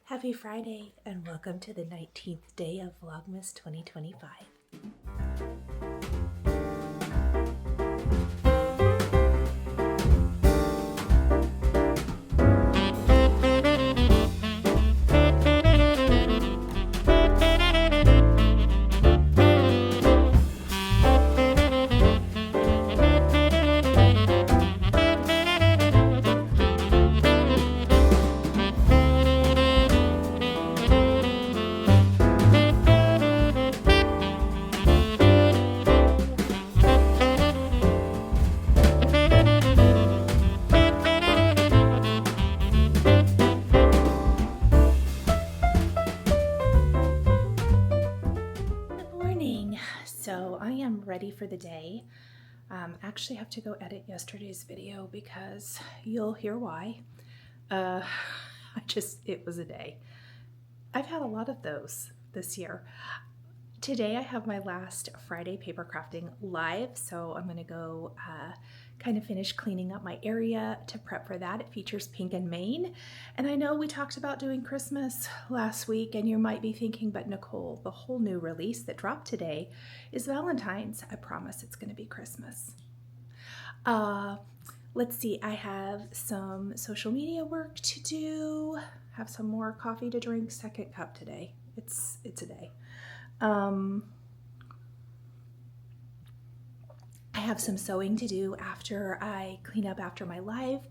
Happy Friday and welcome to the 19th day of Vlogmas 2025. So I am ready for the day. Actually have to go edit yesterday's video because you'll hear why. It was a day. I've had a lot of those this year. Today I have my last Friday paper crafting live, so I'm gonna go kind of finish cleaning up my area to prep for that. It features pink and mane. And I know we talked about doing Christmas last week and you might be thinking, but Nicole, the whole new release that dropped today is Valentine's. I promise it's gonna be Christmas. Let's see, I have some social media work to do, have some more coffee to drink, second cup today. It's a day. I have some sewing to do after I clean up after my live.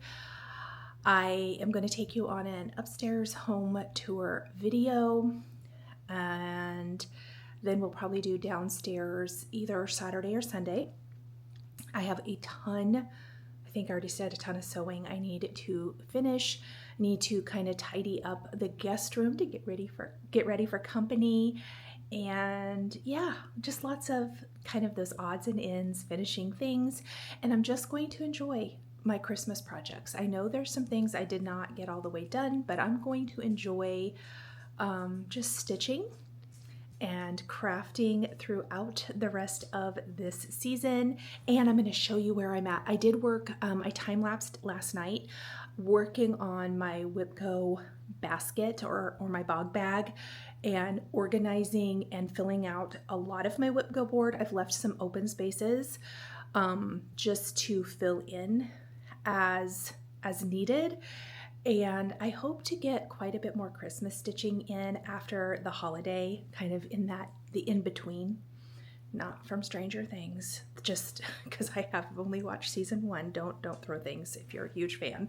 I am going to take you on an upstairs home tour video, and then we'll probably do downstairs either Saturday or Sunday. I have a ton, I think I already said a ton of sewing I need to finish. I need to kind of tidy up the guest room to get ready for company. And yeah, just lots of kind of those odds and ends, finishing things. And I'm just going to enjoy my Christmas projects. I know there's some things I did not get all the way done, but I'm going to enjoy just stitching and crafting throughout the rest of this season. And I'm going to show you where I'm at. I did work, I time-lapsed last night working on my Whipco basket or my bog bag and organizing and filling out a lot of my Whipco board. I've left some open spaces just to fill in as needed. And I hope to get quite a bit more Christmas stitching in after the holiday, kind of in the in-between. Not from Stranger Things, just because I have only watched season 1. Don't throw things if you're a huge fan.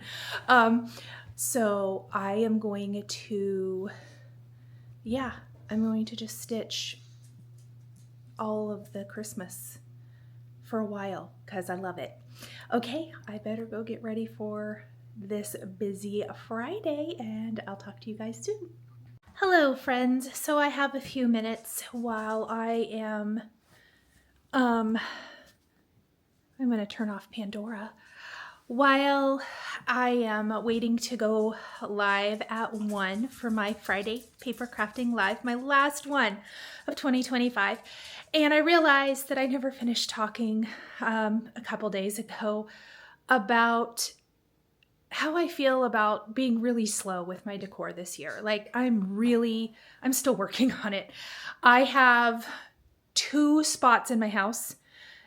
So I am going to, I'm going to just stitch all of the Christmas for a while because I love it. Okay, I better go get ready for this busy Friday, and I'll talk to you guys soon. Hello, friends. So I have a few minutes while I am I'm going to turn off Pandora. While I am waiting to go live at 1 for my Friday paper crafting live, my last one of 2025. And I realized that I never finished talking a couple days ago about how I feel about being really slow with my decor this year. Like I'm still working on it. I have 2 spots in my house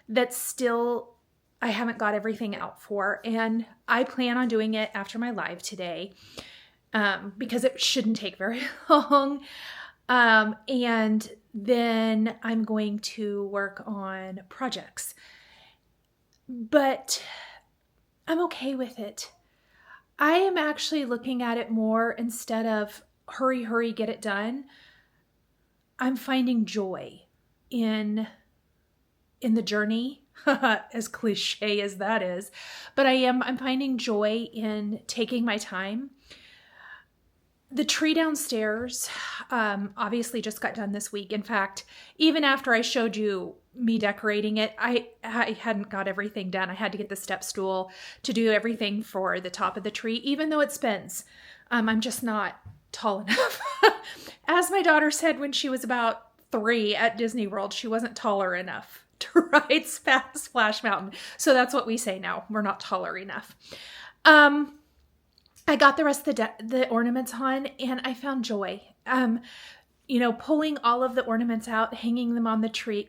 that still I haven't got everything out for, and I plan on doing it after my live today because it shouldn't take very long. And then I'm going to work on projects, but I'm okay with it. I am actually looking at it more instead of hurry, get it done. I'm finding joy in the journey, as cliche as that is, but I'm finding joy in taking my time. The tree downstairs obviously just got done this week. In fact, even after I showed you me decorating it, I hadn't got everything done. I had to get the step stool to do everything for the top of the tree, even though it spins. I'm just not tall enough. As my daughter said when she was about 3 at Disney World, she wasn't taller enough to ride Splash Mountain. So that's what we say now. We're not taller enough. I got the rest of the ornaments on, and I found joy. You know, pulling all of the ornaments out, hanging them on the tree,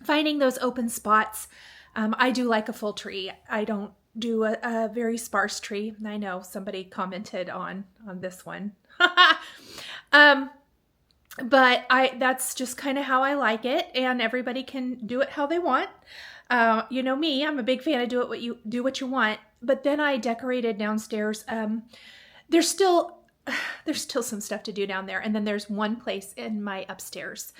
finding those open spots. I do like a full tree. I don't do a very sparse tree. I know somebody commented on this one. But that's just kind of how I like it, and everybody can do it how they want. You know me, I'm a big fan of do what you want. But then I decorated downstairs. There's still some stuff to do down there, and then there's one place in my upstairs,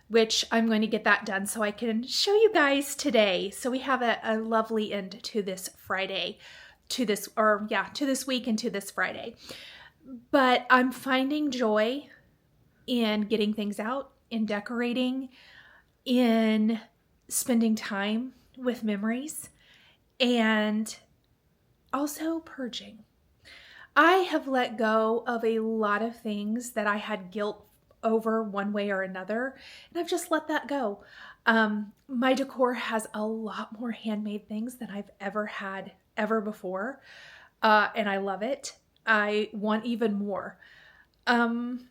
which I'm going to get that done so I can show you guys today. So we have a lovely end to this Friday, to this week and to this Friday. But I'm finding joy in getting things out, in decorating, in spending time with memories, and also purging. I have let go of a lot of things that I had guilt over one way or another, and I've just let that go. My decor has a lot more handmade things than I've ever had before, and I love it. I want even more. I'm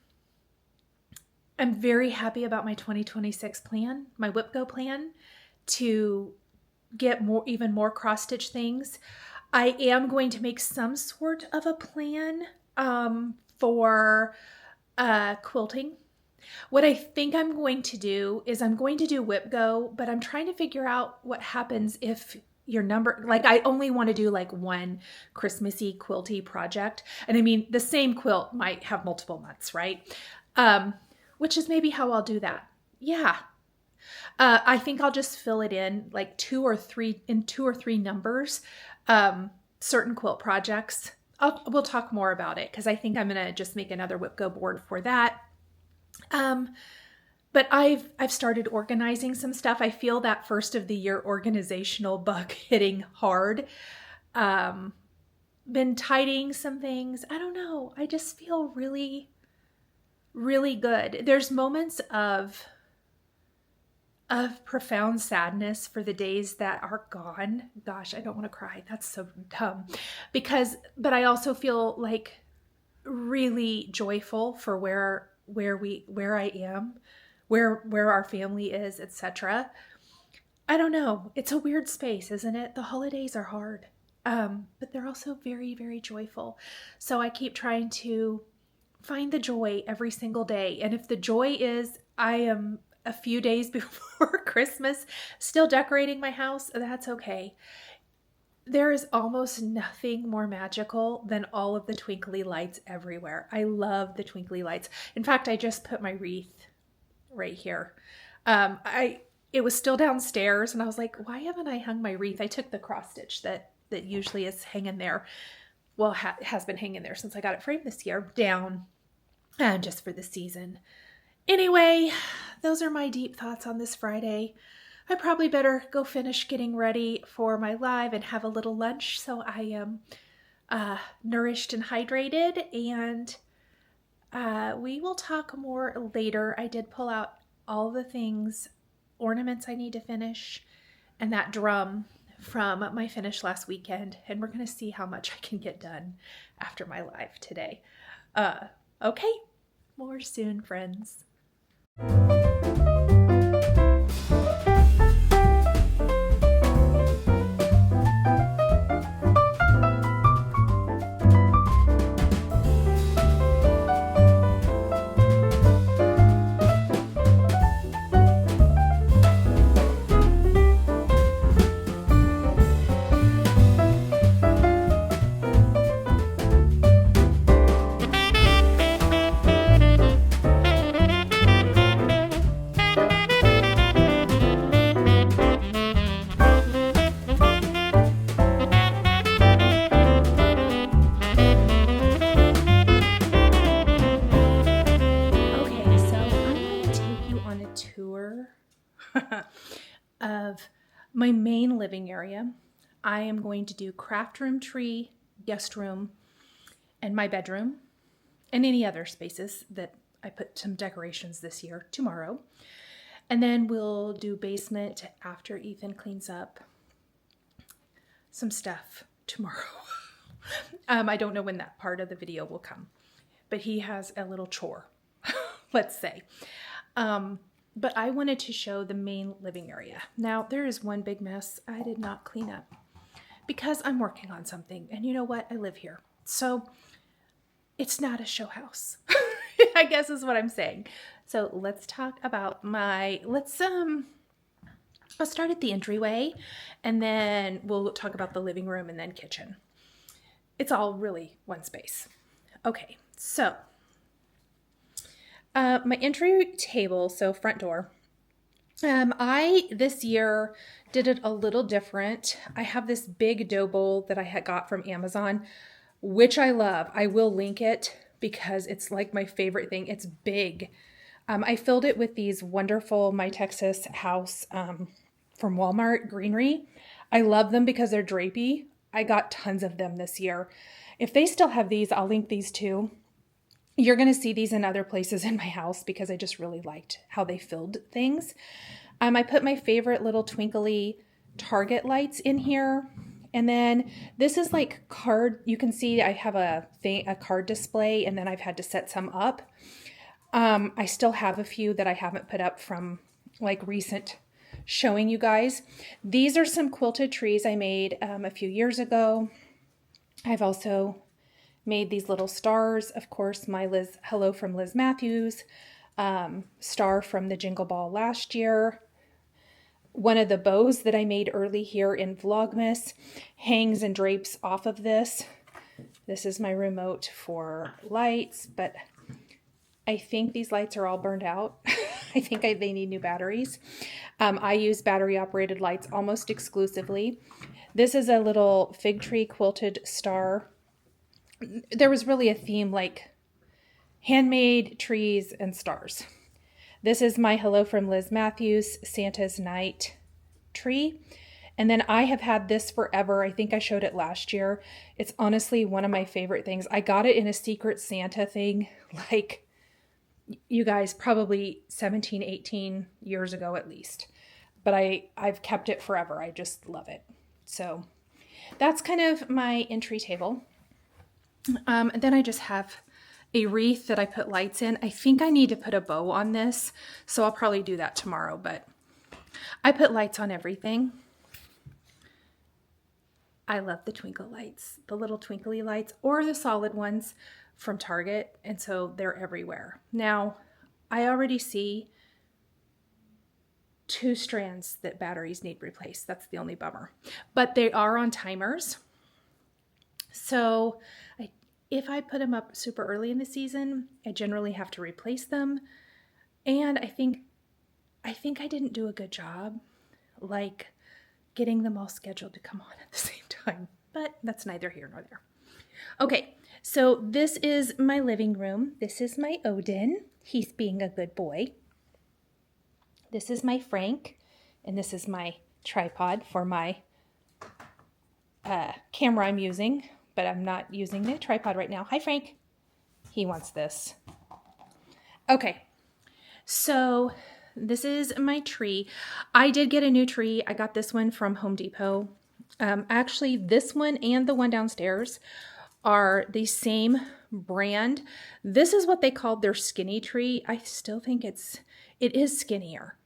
very happy about my 2026 plan, my Whip Go plan, to get even more cross-stitch things. I am going to make some sort of a plan for quilting. What I think I'm going to do is I'm going to do Whip Go, but I'm trying to figure out what happens if your number, like I only want to do like one Christmassy quilty project. And I mean, the same quilt might have multiple months, right? Which is maybe how I'll do that. Yeah. I think I'll just fill it in like two or three numbers, certain quilt projects. We'll talk more about it because I think I'm going to just make another Whip Go board for that. But I've started organizing some stuff. I feel that first of the year organizational bug hitting hard. Been tidying some things. I don't know. I just feel really, really good. There's moments of profound sadness for the days that are gone. Gosh, I don't want to cry. That's so dumb. But I also feel like really joyful for where I am, where our family is, etc. I don't know. It's a weird space, isn't it? The holidays are hard. But they're also very, very joyful. So I keep trying to find the joy every single day. And if the joy is I am a few days before Christmas still decorating my house, that's okay. There is almost nothing more magical than all of the twinkly lights everywhere. I love the twinkly lights. In fact, I just put my wreath right here. It was still downstairs and I was like, why haven't I hung my wreath? I took the cross stitch that usually is hanging there. Well, has been hanging there since I got it framed this year, down just for the season. Anyway, those are my deep thoughts on this Friday. I probably better go finish getting ready for my live and have a little lunch so I am nourished and hydrated, and we will talk more later. I did pull out all the ornaments I need to finish, and that drum from my finish last weekend, and we're going to see how much I can get done after my live today. Okay, more soon, friends. Of my main living area. I am going to do craft room, tree, guest room, and my bedroom, and any other spaces that I put some decorations this year tomorrow. And then we'll do basement after Ethan cleans up some stuff tomorrow. I don't know when that part of the video will come, but he has a little chore, let's say. But I wanted to show the main living area. Now, there is one big mess I did not clean up because I'm working on something. And you know what? I live here. So it's not a show house, I guess is what I'm saying. So let's talk about I'll start at the entryway and then we'll talk about the living room and then kitchen. It's all really one space. Okay, so my entry table, so front door, I this year did it a little different. I have this big dough bowl that I had got from Amazon, which I love. I will link it because it's like my favorite thing. It's big. I filled it with these wonderful My Texas House from Walmart greenery. I love them because they're drapey. I got tons of them this year. If they still have these, I'll link these too. You're going to see these in other places in my house because I just really liked how they filled things. I put my favorite little twinkly Target lights in here. And then this is like card. You can see I have a card display and then I've had to set some up. I still have a few that I haven't put up from like recent showing you guys. These are some quilted trees I made a few years ago. I've also made these little stars. Of course, my Hello from Liz Matthews star from the Jingle Ball last year. One of the bows that I made early here in Vlogmas hangs and drapes off of this. This is my remote for lights, but I think these lights are all burned out. I think they need new batteries. I use battery operated lights almost exclusively. This is a little fig tree quilted star. There was really a theme like handmade trees and stars. This is my Hello from Liz Matthews Santa's Night tree. And then I have had this forever. I think I showed it last year. It's honestly one of my favorite things. I got it in a Secret Santa thing, like you guys, probably 17, 18 years ago at least. But I've kept it forever. I just love it. So that's kind of my entry table. And then I just have a wreath that I put lights in. I think I need to put a bow on this, so I'll probably do that tomorrow, but I put lights on everything. I love the twinkle lights, the little twinkly lights or the solid ones from Target, and so they're everywhere. Now, I already see 2 strands that batteries need replaced. That's the only bummer. But they are on timers. So if I put them up super early in the season, I generally have to replace them. And I think I didn't do a good job, like getting them all scheduled to come on at the same time. But that's neither here nor there. Okay, so this is my living room. This is my Odin. He's being a good boy. This is my Frank, and this is my tripod for my camera I'm using, but I'm not using the tripod right now. Hi, Frank. He wants this. Okay, so this is my tree. I did get a new tree. I got this one from Home Depot. Actually, this one and the one downstairs are the same brand. This is what they called their skinny tree. I still think it is skinnier,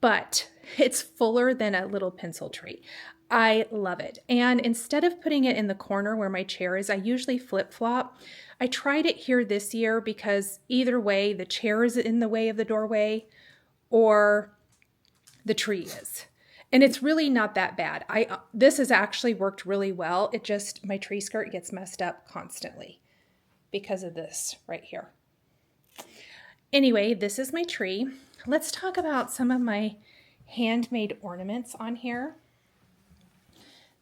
but it's fuller than a little pencil tree. I love it. And instead of putting it in the corner where my chair is, I usually flip-flop. I tried it here this year because either way, the chair is in the way of the doorway or the tree is. And it's really not that bad. This has actually worked really well. It just, my tree skirt gets messed up constantly because of this right here. Anyway, this is my tree. Let's talk about some of my handmade ornaments on here.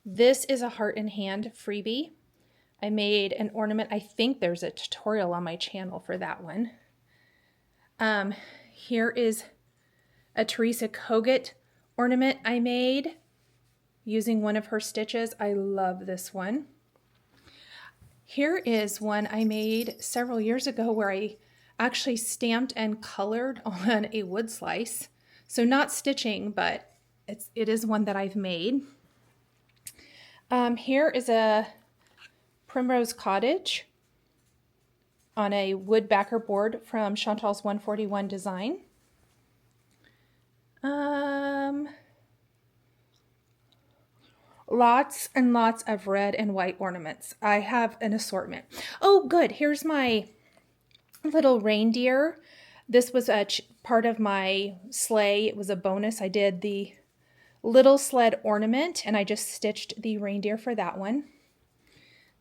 This is a heart in hand freebie. I made an ornament. I think there's a tutorial on my channel for that one. Here is a Teresa Kogut ornament I made using one of her stitches. I love this one. Here is one I made several years ago where I actually stamped and colored on a wood slice. So not stitching, but it is one that I've made. Here is a Primrose Cottage on a wood backer board from Chantal's 141 design. Lots and lots of red and white ornaments. I have an assortment. Oh, good. Here's my little reindeer. This was a part of my sleigh. It was a bonus. I did the little sled ornament and I just stitched the reindeer for that one.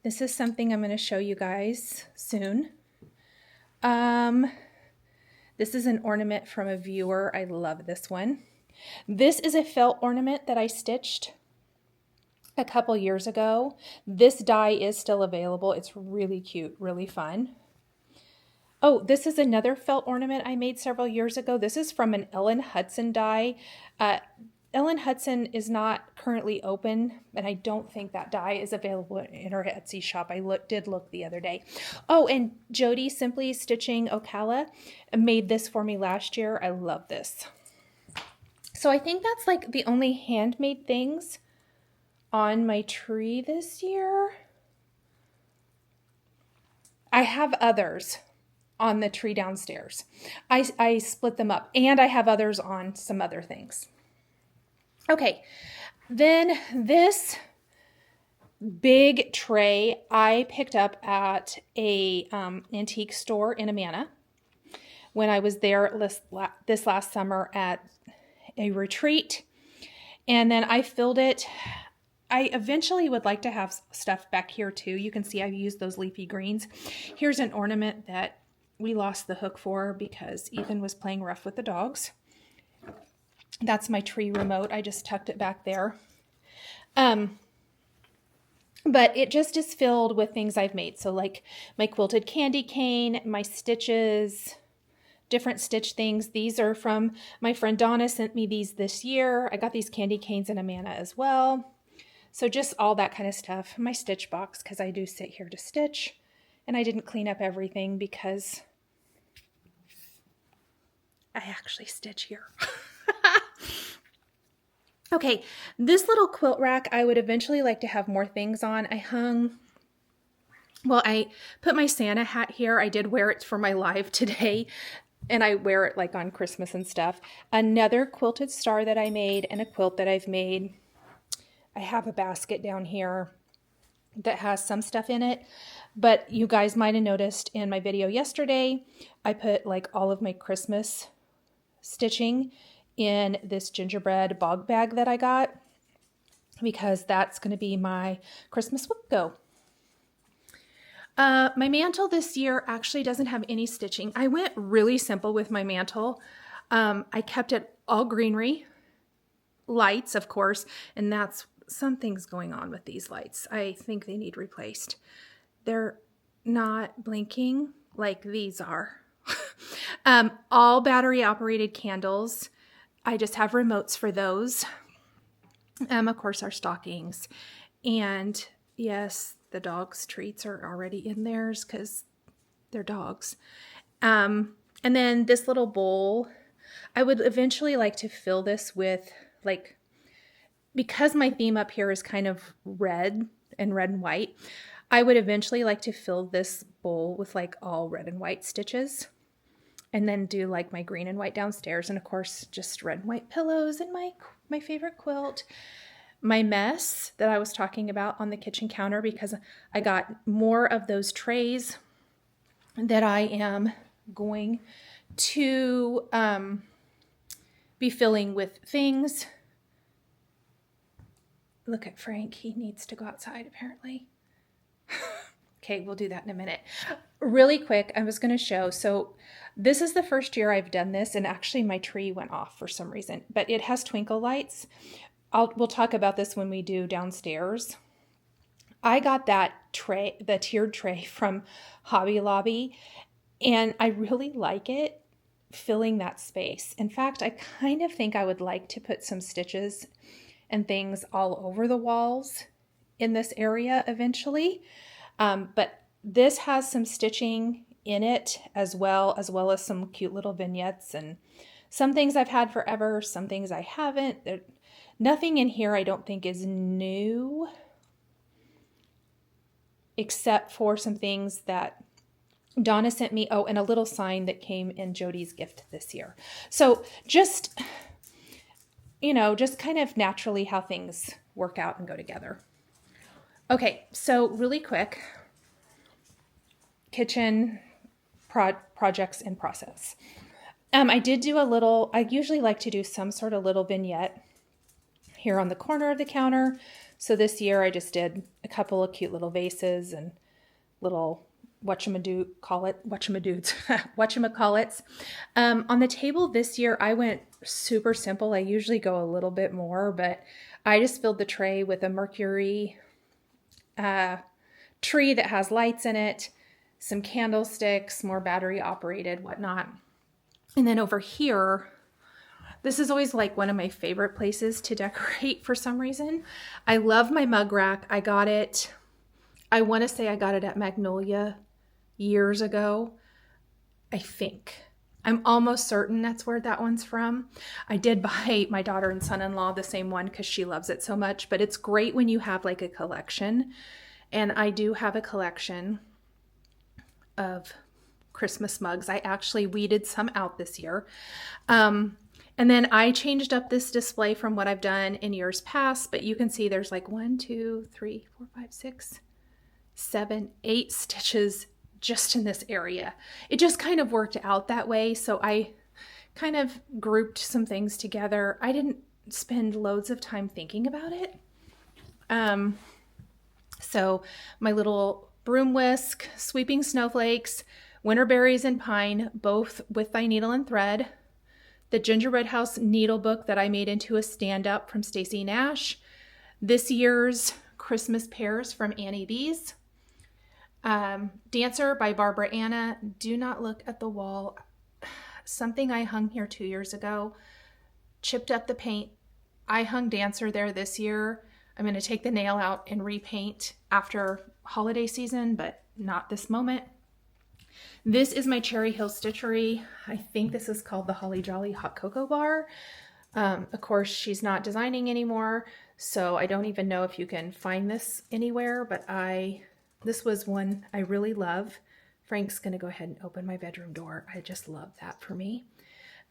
This is something I'm going to show you guys soon. This is an ornament from a viewer. I love this one. This is a felt ornament that I stitched a couple years ago. This die is still available. It's really cute, really fun. Oh, this is another felt ornament I made several years ago. This is from an Ellen Hudson die. Ellen Hudson is not currently open, and I don't think that die is available in her Etsy shop. I did look the other day. Oh, and Jody Simply Stitching Ocala made this for me last year. I love this. So I think that's like the only handmade things on my tree this year. I have others on the tree downstairs. I split them up, and I have others on some other things. Okay, then this big tray I picked up at a antique store in Amana when I was there this last summer at a retreat, and then I filled it. I eventually would like to have stuff back here too. You can see I've used those leafy greens. Here's an ornament that we lost the hook for because Ethan was playing rough with the dogs. That's my tree remote. I just tucked it back there. But it just is filled with things I've made. So like my quilted candy cane, my stitches, different stitch things. These are from my friend Donna, sent me these this year. I got these candy canes in Amana as well. So just all that kind of stuff. My stitch box, because I do sit here to stitch. And I didn't clean up everything because I actually stitch here. Okay, this little quilt rack I would eventually like to have more things on. I put my Santa hat here. I did wear it for my live today, and I wear it like on Christmas and stuff. Another quilted star that I made and a quilt that I've made. I have a basket down here that has some stuff in it, but you guys might have noticed in my video yesterday, I put like all of my Christmas stitching in this gingerbread bog bag that I got because that's going to be my Christmas whip go. My mantle this year actually doesn't have any stitching. I went really simple with my mantle. I kept it all greenery, lights, of course, and that's something's going on with these lights. I think they need replaced. They're not blinking like these are. All battery operated candles. I just have remotes for those. Of course, our stockings. And yes, the dogs' treats are already in theirs because they're dogs. And then this little bowl, I would eventually like to fill this with like, because my theme up here is kind of red and white, I would eventually like to fill this bowl with like all red and white stitches. And then do like my green and white downstairs. And of course, just red and white pillows and my favorite quilt. My mess that I was talking about on the kitchen counter, because I got more of those trays that I am going to be filling with things. Look at Frank. He needs to go outside apparently. Okay, we'll do that in a minute. Really quick, I was going to show. So this is the first year I've done this, and actually my tree went off for some reason, but it has twinkle lights. We'll talk about this when we do downstairs. I got that tray, the tiered tray from Hobby Lobby, and I really like it filling that space. In fact, I kind of think I would like to put some stitches and things all over the walls in this area eventually. But this has some stitching in it as well as some cute little vignettes and some things I've had forever, some things I haven't. Nothing in here I don't think is new. except for some things that Donna sent me. Oh, and a little sign that came in Jody's gift this year. So just, you know, just kind of naturally how things work out and go together. Okay, so really quick, kitchen projects in process. I did do a little, I usually like to do some sort of little vignette here on the corner of the counter. So this year I just did a couple of cute little vases and little whatchamacallits. On the table this year, I went super simple. I usually go a little bit more, but I just filled the tray with a Mercury tree that has lights in it, some candlesticks, more battery operated, whatnot. And then over here, this is always like one of my favorite places to decorate for some reason. I love my mug rack. I got it, I want to say I got it at Magnolia years ago. I think. I'm almost certain that's where that one's from. I did buy my daughter and son-in-law the same one because she loves it so much, but it's great when you have like a collection. And I do have a collection of Christmas mugs. I actually weeded some out this year. And then I changed up this display from what I've done in years past, but you can see there's like 1, 2, 3, 4, 5, 6, 7, 8 stitches just in this area. It just kind of worked out that way. So I kind of grouped some things together. I didn't spend loads of time thinking about it. So my little broom whisk, sweeping snowflakes, winter berries and pine, both with Thy Needle and Thread, the Gingerbread House needle book that I made into a stand-up from Stacy Nash, this year's Christmas pears from Annie B's, Dancer by Barbara Anna. Do not look at the wall. Something I hung here 2 years ago, chipped up the paint. I hung Dancer there this year. I'm going to take the nail out and repaint after holiday season, but not this moment. This is my Cherry Hill Stitchery. I think this is called the Holly Jolly Hot Cocoa Bar. Of course, she's not designing anymore, so I don't even know if you can find this anywhere, but this was one I really love. Frank's going to go ahead and open my bedroom door. I just love that for me.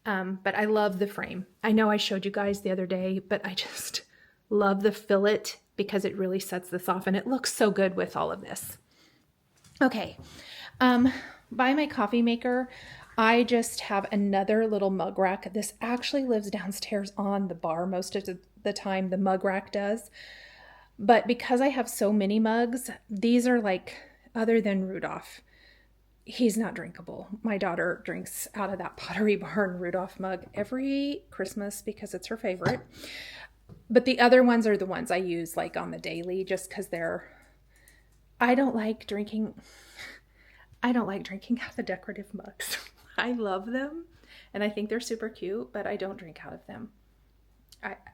But I love the frame. I know I showed you guys the other day, but I just love the fillet because it really sets this off and it looks so good with all of this. Okay. By my coffee maker, I just have another little mug rack. This actually lives downstairs on the bar most of the time, the mug rack does. But because I have so many mugs, these are like, other than Rudolph, he's not drinkable. My daughter drinks out of that Pottery Barn Rudolph mug every Christmas because it's her favorite. But the other ones are the ones I use like on the daily just because I don't like drinking out of the decorative mugs. I love them and I think they're super cute, but I don't drink out of them.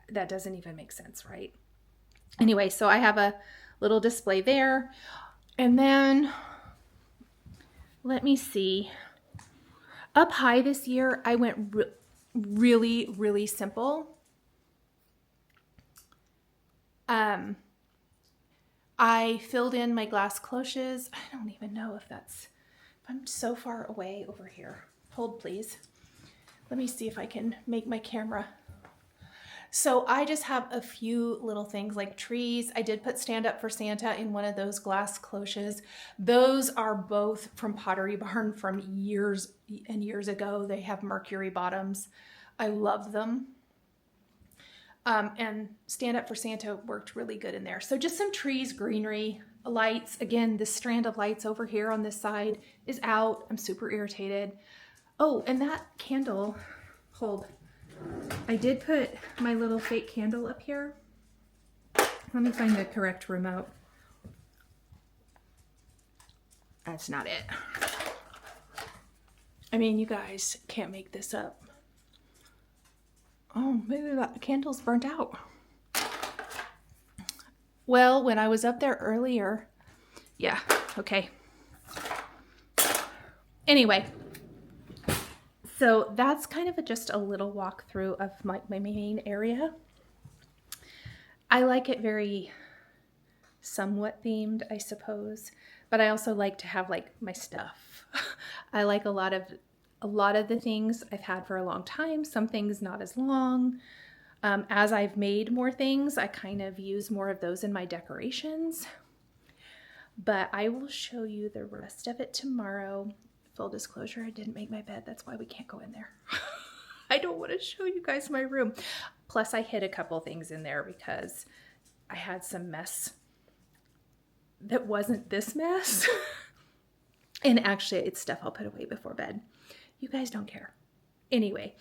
That doesn't even make sense, right? Anyway, so I have a little display there. And then, let me see. Up high this year, I went really, really simple. I filled in my glass cloches. I don't even know if I'm so far away over here. Hold, please. Let me see if I can make my camera. So I just have a few little things like trees. I did put Stand Up for Santa in one of those glass cloches. Those are both from Pottery Barn from years and years ago. They have mercury bottoms. I love them. And Stand Up for Santa worked really good in there. So just some trees, greenery, lights. Again, this strand of lights over here on this side is out. I'm super irritated. Oh, and that candle, hold. I did put my little fake candle up here. Let me find the correct remote. That's not it. I mean, you guys can't make this up. Oh, maybe that candle's burnt out. Well, when I was up there earlier, yeah, okay. Anyway, so that's kind of just a little walkthrough of my main area. I like it very somewhat themed, I suppose. But I also like to have like my stuff. I like a lot of the things I've had for a long time, some things not as long. As I've made more things, I kind of use more of those in my decorations. But I will show you the rest of it tomorrow. Full disclosure, I didn't make my bed. That's why we can't go in there. I don't want to show you guys my room. Plus, I hid a couple things in there because I had some mess that wasn't this mess. And actually, it's stuff I'll put away before bed. You guys don't care. Anyway,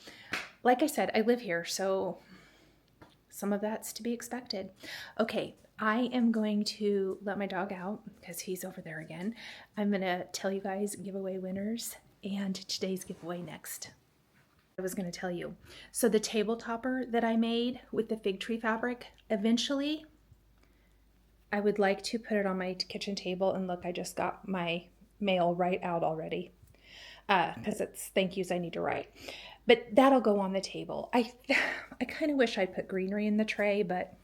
like I said, I live here, so some of that's to be expected. Okay, I am going to let my dog out because he's over there again. I'm going to tell you guys giveaway winners and today's giveaway next. I was going to tell you. So the table topper that I made with the fig tree fabric, eventually I would like to put it on my kitchen table, and look, I just got my mail right out already because it's thank yous I need to write. But that'll go on the table. I kind of wish I put greenery in the tray, but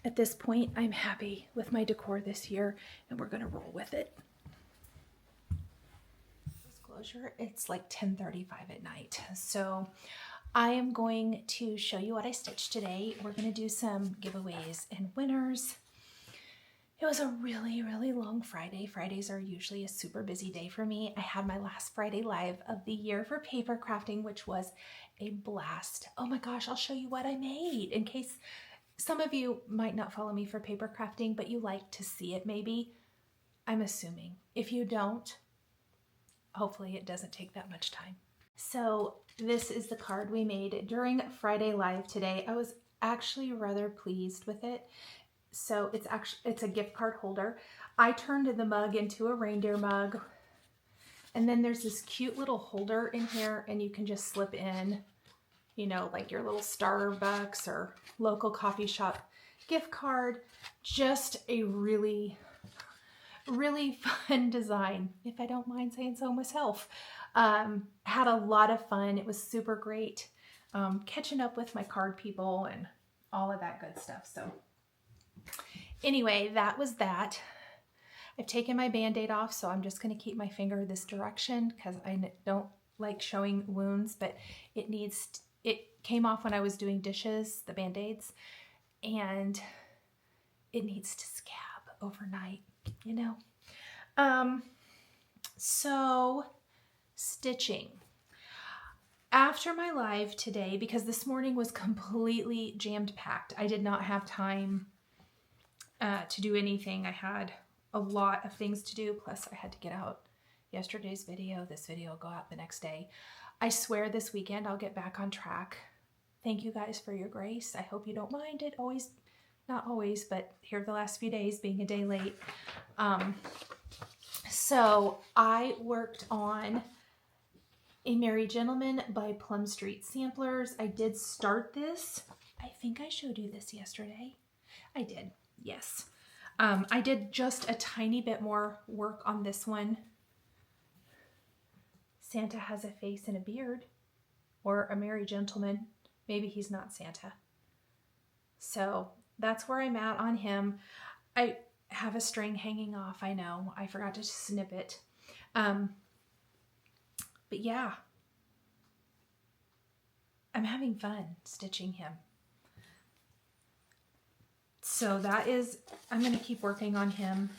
at this point, I'm happy with my decor this year, and we're going to roll with it. Disclosure, it's like 10:35 at night, so I am going to show you what I stitched today. We're going to do some giveaways and winners. It was a really, really long Friday. Fridays are usually a super busy day for me. I had my last Friday live of the year for paper crafting, which was a blast. Oh my gosh, I'll show you what I made in case some of you might not follow me for paper crafting, but you like to see it maybe. I'm assuming. If you don't, hopefully it doesn't take that much time. So this is the card we made during Friday Live today. I was actually rather pleased with it. So it's a gift card holder. I turned the mug into a reindeer mug. And then there's this cute little holder in here, and you can just slip in, you know, like your little Starbucks or local coffee shop gift card. Just a really, really fun design, if I don't mind saying so myself. Had a lot of fun. It was super great catching up with my card people and all of that good stuff. So anyway, that was that. I've taken my Band-Aid off, so I'm just going to keep my finger this direction because I don't like showing wounds, but it came off when I was doing dishes, the Band-Aids, and it needs to scab overnight, you know. So stitching. After my live today, because this morning was completely jammed packed, I did not have time to do anything. I had a lot of things to do, plus I had to get out yesterday's video. This video will go out the next day. I swear this weekend I'll get back on track. Thank you guys for your grace. I hope you don't mind it. Always, not always, but here the last few days being a day late. So I worked on A Merry Gentleman by Plum Street Samplers. I did start this. I think I showed you this yesterday. I did, yes. I did just a tiny bit more work on this one. Santa has a face and a beard, or a merry gentleman. Maybe he's not Santa. So that's where I'm at on him. I have a string hanging off, I know. I forgot to snip it. But yeah, I'm having fun stitching him. So that is, I'm going to keep working on him.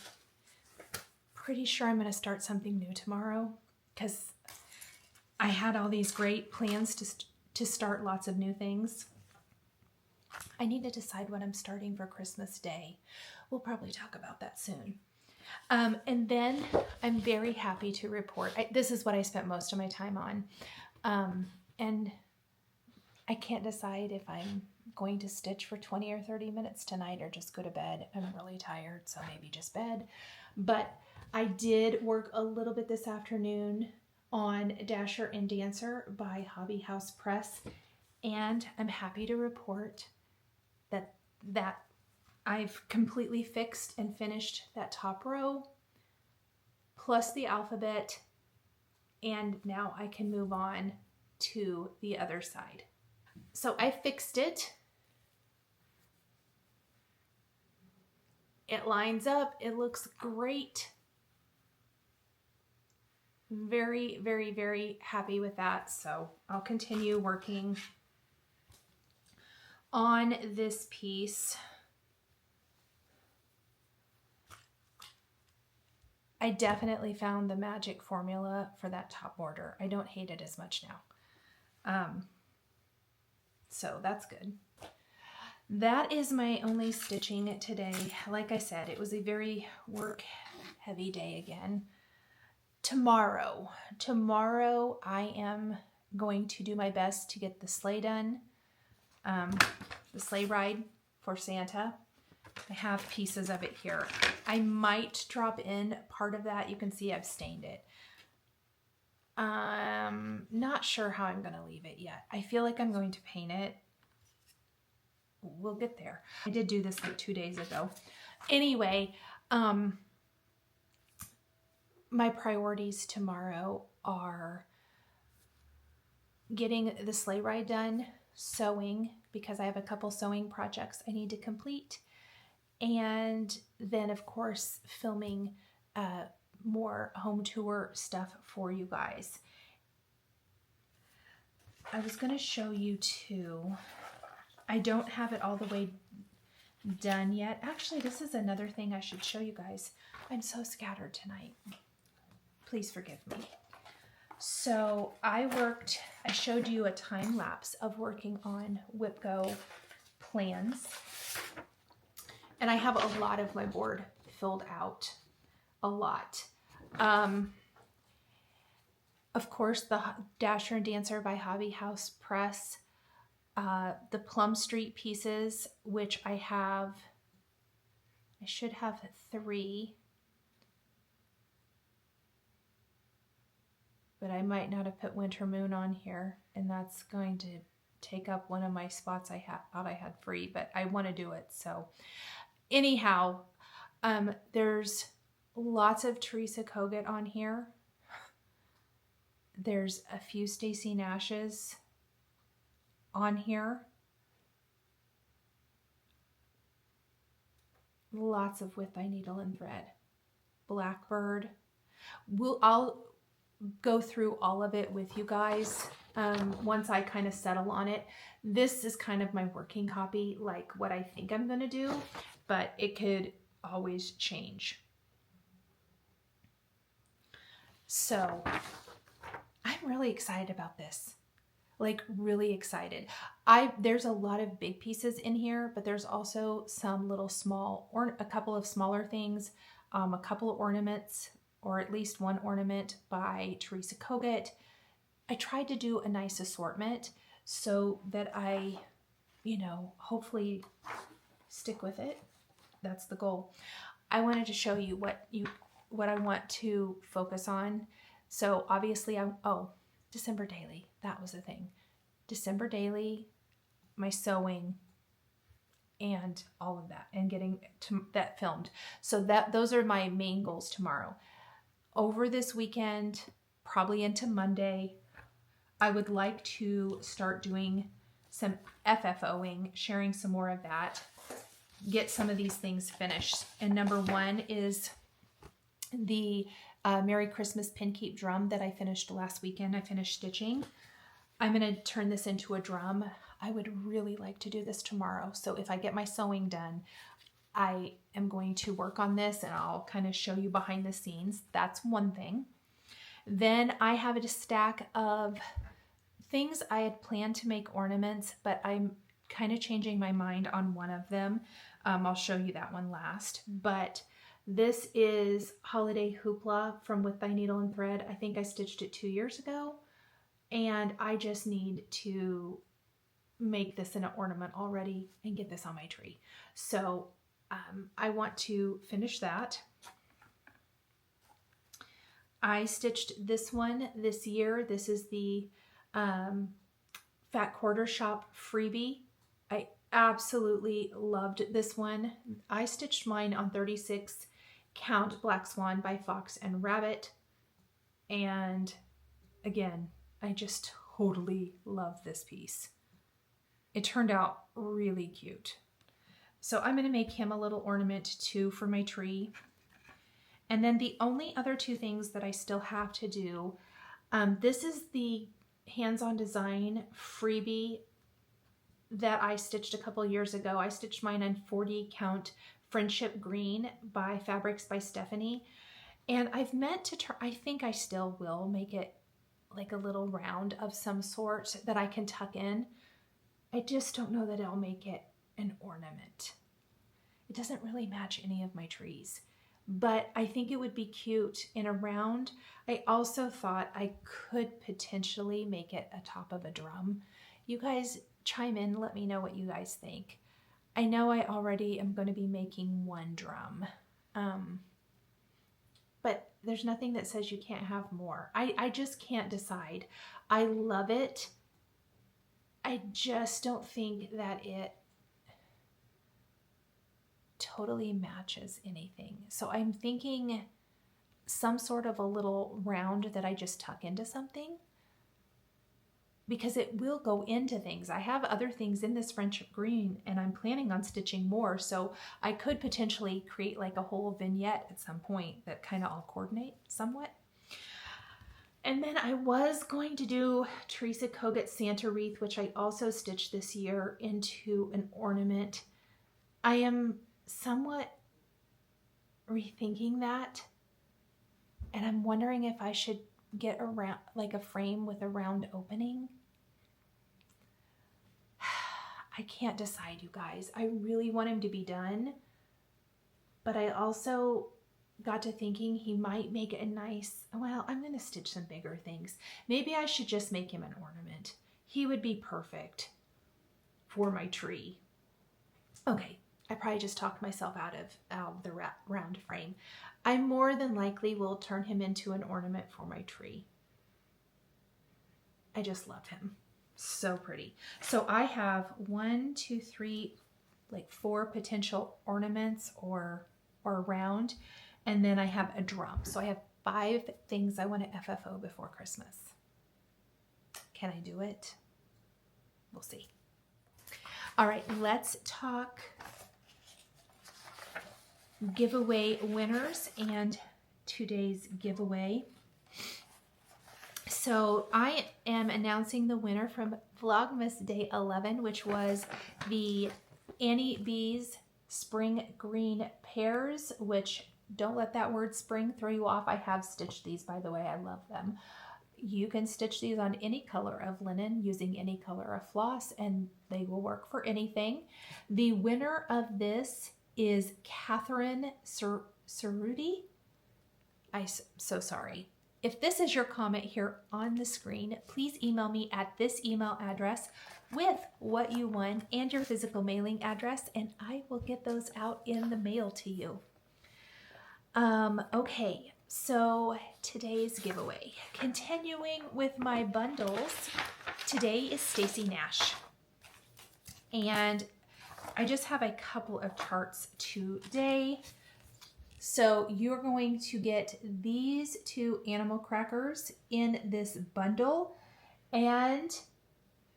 Pretty sure I'm going to start something new tomorrow because I had all these great plans to start lots of new things. I need to decide what I'm starting for Christmas Day. We'll probably talk about that soon. And then I'm very happy to report, this is what I spent most of my time on. And I can't decide if I'm going to stitch for 20 or 30 minutes tonight or just go to bed. I'm really tired, so maybe just bed. But I did work a little bit this afternoon on Dasher and Dancer by Hobby House Press, and I'm happy to report that I've completely fixed and finished that top row plus the alphabet, and now I can move on to the other side. So I fixed it. It lines up. It looks great. Very, very, very happy with that. So I'll continue working on this piece. I definitely found the magic formula for that top border. I don't hate it as much now. So that's good. That is my only stitching today. Like I said, it was a very work heavy day again. Tomorrow I am going to do my best to get the sleigh done. The sleigh ride for Santa. I have pieces of it here. I might drop in part of that. You can see I've stained it. Not sure how I'm going to leave it yet. I feel like I'm going to paint it. We'll get there. I did do this like 2 days ago. Anyway, my priorities tomorrow are getting the sleigh ride done, sewing, because I have a couple sewing projects I need to complete, and then of course filming more home tour stuff for you guys. I was going to show you too. I don't have it all the way done yet. Actually, this is another thing I should show you guys. I'm so scattered tonight. Please forgive me. So I showed you a time lapse of working on WhipGo plans. And I have a lot of my board filled out. A lot. Of course, the Dasher and Dancer by Hobby House Press. The Plum Street pieces, which I should have 3. But I might not have put Winter Moon on here, and that's going to take up one of my spots I thought I had free, but I want to do it. So anyhow, there's lots of Teresa Kogut on here. There's a few Stacy Nashes on here. Lots of With Thy Needle and Thread. Blackbird. I'll go through all of it with you guys once I kind of settle on it. This is kind of my working copy, like what I think I'm going to do, but it could always change. So I'm really excited about this. Like really excited. There's a lot of big pieces in here, but there's also some little small, or a couple of smaller things, a couple of ornaments, or at least one ornament by Teresa Kogut. I tried to do a nice assortment so that I, hopefully stick with it. That's the goal. I wanted to show you what I want to focus on. So obviously December daily, that was the thing. December daily, my sewing, and all of that, and getting that filmed. So those are my main goals tomorrow. Over this weekend, probably into Monday, I would like to start doing some FFOing, sharing some more of that, get some of these things finished. And number 1 is the Merry Christmas pin keep drum that I finished last weekend. I finished stitching. I'm going to turn this into a drum. I would really like to do this tomorrow. So if I get my sewing done, I am going to work on this, and I'll kind of show you behind the scenes. That's one thing. Then I have a stack of things I had planned to make ornaments, but I'm kind of changing my mind on one of them. I'll show you that one last. But this is Holiday Hoopla from With Thy Needle and Thread. I think I stitched it 2 years ago, and I just need to make this an ornament already and get this on my tree. So I want to finish that. I stitched this one this year. This is the Fat Quarter Shop freebie. I absolutely loved this one. I stitched mine on 36 count Black Swan by Fox and Rabbit. And again, I just totally love this piece. It turned out really cute. So I'm going to make him a little ornament too for my tree. And then the only other two things that I still have to do, this is the hands-on design freebie that I stitched a couple years ago. I stitched mine on 40 count Friendship Green by Fabrics by Stephanie. And I've meant to try, I think I still will make it like a little round of some sort that I can tuck in. I just don't know that I'll make it an ornament. It doesn't really match any of my trees, but I think it would be cute in a round. I also thought I could potentially make it atop of a drum. You guys chime in, let me know what you guys think. I know I already am going to be making one drum, but there's nothing that says you can't have more. I just can't decide. I love it. I just don't think that it totally matches anything. So I'm thinking some sort of a little round that I just tuck into something, because it will go into things. I have other things in this Friendship Green and I'm planning on stitching more. So I could potentially create like a whole vignette at some point that kind of all coordinate somewhat. And then I was going to do Teresa Kogut Santa wreath, which I also stitched this year, into an ornament. I am somewhat rethinking that, and I'm wondering if I should get around like a frame with a round opening. I can't decide, you guys. I really want him to be done, but I also got to thinking he might make a nice, well, I'm going to stitch some bigger things. Maybe I should just make him an ornament. He would be perfect for my tree. Okay, I probably just talked myself out of the round frame. I more than likely will turn him into an ornament for my tree. I just love him. So pretty. So I have 1, 2, 3, like 4 potential ornaments or round. And then I have a drum. So I have 5 things I want to FFO before Christmas. Can I do it? We'll see. All right, let's talk giveaway winners and today's giveaway. So I am announcing the winner from Vlogmas Day 11, which was the Annie B's Spring Green Pears, which don't let that word spring throw you off. I have stitched these, by the way. I love them. You can stitch these on any color of linen using any color of floss, and they will work for anything. The winner of this is Catherine Cerruti. I'm so sorry. If this is your comment here on the screen, please email me at this email address with what you won and your physical mailing address, and I will get those out in the mail to you. Okay, so today's giveaway. Continuing with my bundles, today is Stacy Nash. And I just have a couple of charts today. So you're going to get these 2 animal crackers in this bundle, and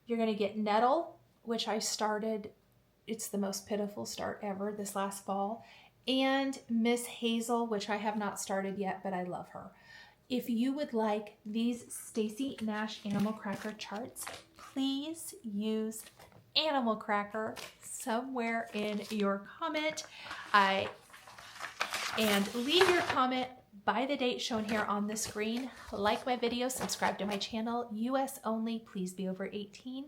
you're going to get Nettle, which I started, it's the most pitiful start ever this last fall, and Miss Hazel, which I have not started yet, but I love her. If you would like these Stacy Nash animal cracker charts, please use animal cracker somewhere in your comment. And leave your comment by the date shown here on the screen. Like my video, subscribe to my channel. US only, please be over 18.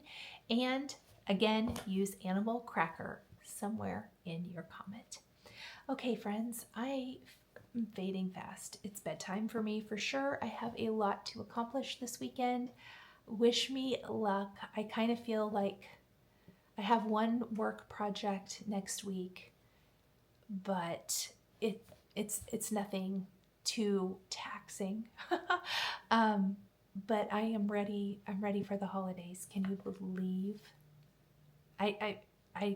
And again, use animal cracker somewhere in your comment. Okay, friends, I am fading fast. It's bedtime for me for sure. I have a lot to accomplish this weekend. Wish me luck. I kind of feel like I have one work project next week, but it's nothing too taxing. But I am ready. I'm ready for the holidays. Can you believe? I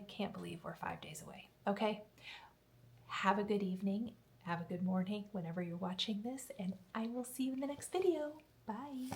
can't believe we're 5 days away. Okay. Have a good evening. Have a good morning whenever you're watching this, and I will see you in the next video. Bye.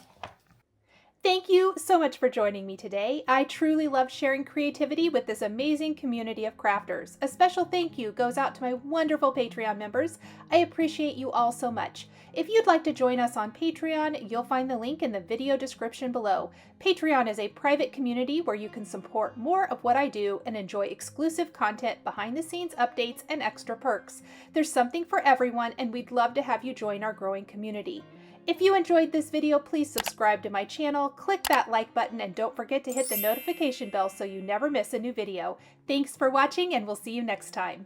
Thank you so much for joining me today. I truly love sharing creativity with this amazing community of crafters. A special thank you goes out to my wonderful Patreon members. I appreciate you all so much. If you'd like to join us on Patreon, you'll find the link in the video description below. Patreon is a private community where you can support more of what I do and enjoy exclusive content, behind the scenes updates, and extra perks. There's something for everyone, and we'd love to have you join our growing community. If you enjoyed this video, please subscribe to my channel, click that like button, and don't forget to hit the notification bell so you never miss a new video. Thanks for watching, and we'll see you next time.